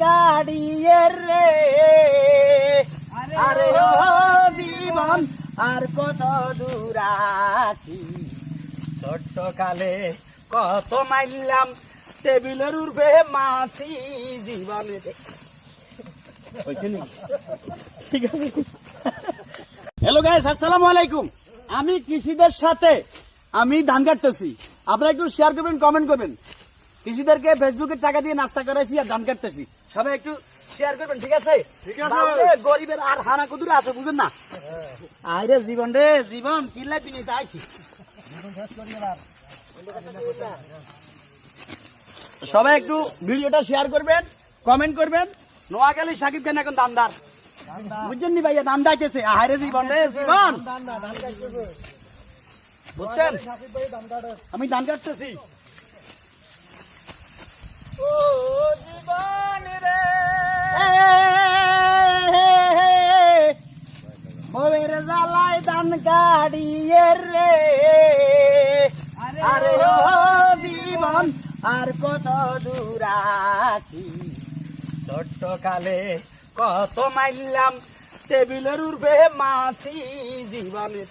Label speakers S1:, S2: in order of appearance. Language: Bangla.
S1: গাড়িয়ে রে আরে ও জীবন আর কত দূর আছি ছোট্ট কালে কত মাইলাম টেবিলের উর্বে মাছি জীবনে ঠিক আছে। হ্যালো গাইস, আসসালামু আলাইকুম। আমি কৃষিদের সাথে আমি ধান কাটতেছি, আপনারা একটু শেয়ার করবেন, কমেন্ট করবেন। কৃষিদেরকে ফেসবুকে টাকা দিয়ে নাস্তা করাইছি আর ধান কাটতেছি, সবাই একটু শেয়ার করবেন, ঠিক আছে? বাপরে, গরিবের আর হানা কুদুরে আছে, বুঝেন না? আরে জীবন রে জীবন, কি লাগবি নিতে আইছি। সবাই একটু ভিডিওটা শেয়ার করবেন, কমেন্ট করবেন। নোয়াখালী সাকিব খান এখন দামদার, বুঝছেন নি ভাইয়া? দাম দাইতেছে। আরে জীবন রে জীবন, বুঝছেন? আমি ধান কাটতেছি। ও জীবন রে বউয়ের জ্বালায় ধান গাড়িয়ে রে আরে ও জীবন আর কত দূর আছি ছোট্ট কালে কত মাইলাম টেবিলের উর্বে মাছি জীবনে।